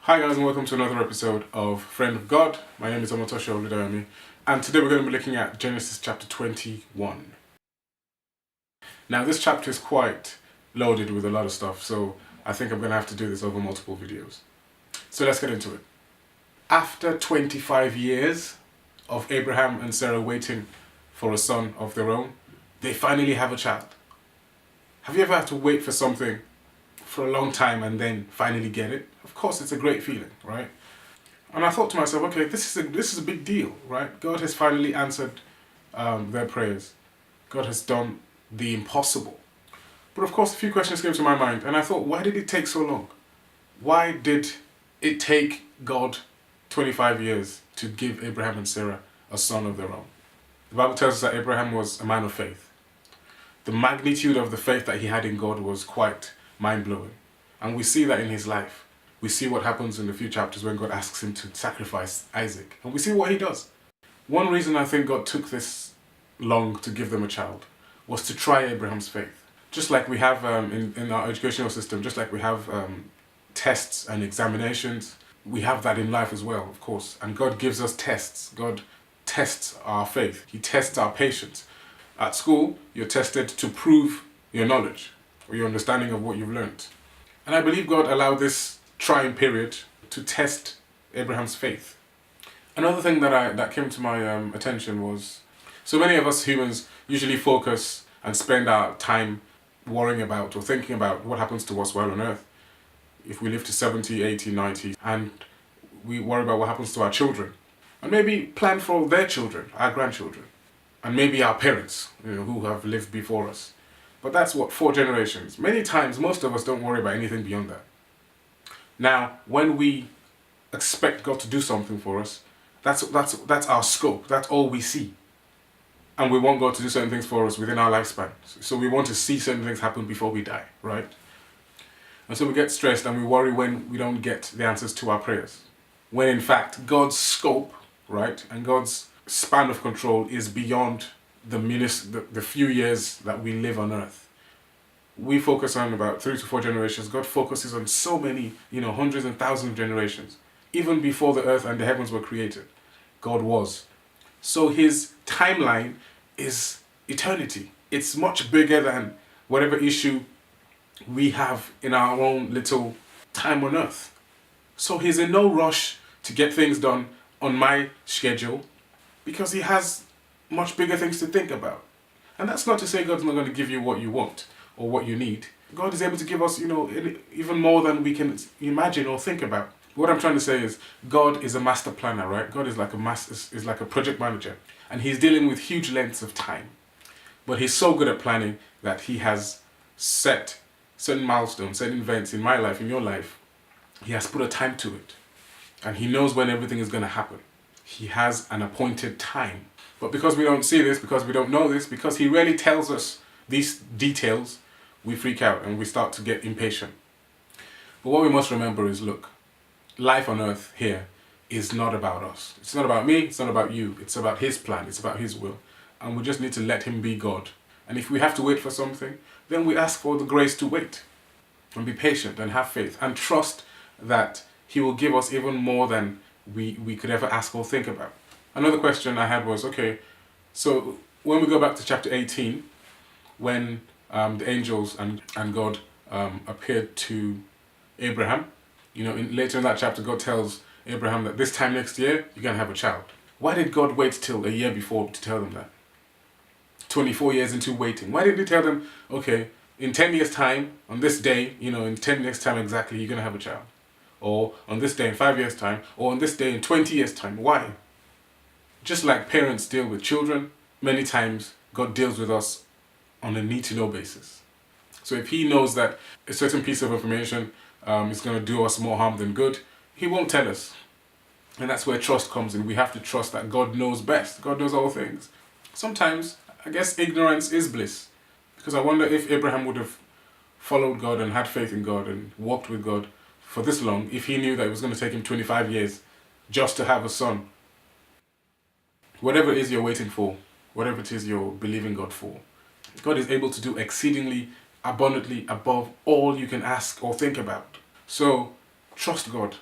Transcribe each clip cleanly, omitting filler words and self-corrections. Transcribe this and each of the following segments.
Hi guys, and welcome to another episode of Friend of God. My name is Omotosho Oludayomi, and today we're going to be looking at Genesis chapter 21. Now this chapter is quite loaded with a lot of stuff, so I think I'm going to have to do this over multiple videos. So let's get into it. After 25 years of Abraham and Sarah waiting for a son of their own, they finally have a child. Have you ever had to wait for something for a long time and then finally get it? Of course, it's a great feeling, right? And I thought to myself, okay, this is a big deal, right? God has finally answered their prayers. God has done the impossible. But of course, a few questions came to my mind, and I thought, why did it take so long? Why did it take God 25 years to give Abraham and Sarah a son of their own? The Bible tells us that Abraham was a man of faith. The magnitude of the faith that he had in God was quite mind-blowing. And we see that in his life. We see what happens in a few chapters when God asks him to sacrifice Isaac. And we see what he does. One reason I think God took this long to give them a child was to try Abraham's faith. Just like we have in our educational system, just like we have tests and examinations, we have that in life as well, of course. And God gives us tests. God tests our faith. He tests our patience. At school, you're tested to prove your knowledge or your understanding of what you've learned. And I believe God allowed this trying period to test Abraham's faith. Another thing that came to my attention was, so many of us humans usually focus and spend our time worrying about or thinking about what happens to us while on earth. If we live to 70, 80, 90, and we worry about what happens to our children. And maybe plan for their children, our grandchildren. And maybe our parents, who have lived before us. But that's what, 4 generations. Many times, most of us don't worry about anything beyond that. Now, when we expect God to do something for us, that's our scope. That's all we see. And we want God to do certain things for us within our lifespan. So we want to see certain things happen before we die, right? And so we get stressed and we worry when we don't get the answers to our prayers. When in fact, God's scope, right, and God's span of control is beyond the few years that we live on earth. We focus on about 3 to 4 generations. God focuses on so many, hundreds and thousands of generations. Even before the earth and the heavens were created, God was. So his timeline is eternity. It's much bigger than whatever issue we have in our own little time on earth. So he's in no rush to get things done on my schedule because he has much bigger things to think about. And that's not to say God's not going to give you what you want or what you need. God is able to give us, even more than we can imagine or think about. What I'm trying to say is God is a master planner, right? God is like a project manager, and he's dealing with huge lengths of time. But he's so good at planning that he has set certain milestones, certain events in my life, in your life. He has put a time to it. And he knows when everything is going to happen. He has an appointed time. But because we don't see this, because we don't know this, because he rarely tells us these details, we freak out and we start to get impatient. But what we must remember is, look, life on earth here is not about us. It's not about me, it's not about you. It's about his plan, it's about his will. And we just need to let him be God. And if we have to wait for something, then we ask for the grace to wait. And be patient and have faith and trust that he will give us even more than we could ever ask or think about. Another question I had was, okay, so when we go back to chapter 18, when the angels and God appeared to Abraham, later in that chapter, God tells Abraham that this time next year, you're going to have a child. Why did God wait till a year before to tell them that? 24 years into waiting. Why didn't he tell them, okay, in 10 years' time, on this day, in 10 years' time exactly, you're going to have a child? Or on this day in 5 years' time, or on this day in 20 years' time. Why? Just like parents deal with children, many times God deals with us on a need-to-know basis. So if he knows that a certain piece of information is going to do us more harm than good, he won't tell us. And that's where trust comes in. We have to trust that God knows best. God knows all things. Sometimes, I guess ignorance is bliss. Because I wonder if Abraham would have followed God and had faith in God and walked with God for this long, if he knew that it was going to take him 25 years just to have a son. Whatever it is you're waiting for, whatever it is you're believing God for, God is able to do exceedingly abundantly above all you can ask or think about. So trust God.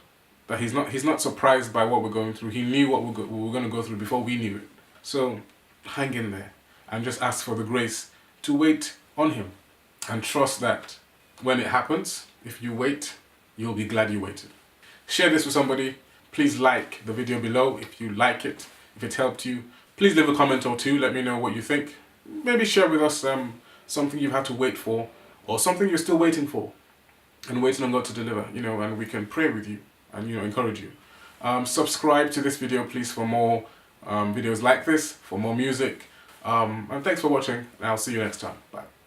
that he's not surprised by what we're going through. He knew what we were going to go through before we knew it. So hang in there and just ask for the grace to wait on him, and trust that when it happens, if you wait, you'll be glad you waited. Share this with somebody. Please like the video below if you like it, if it helped you. Please leave a comment or two, let me know what you think. Maybe share with us something you've had to wait for, or something you're still waiting for and waiting on God to deliver, and we can pray with you and encourage you. Subscribe to this video please for more videos like this, for more music, and thanks for watching, and I'll see you next time. Bye.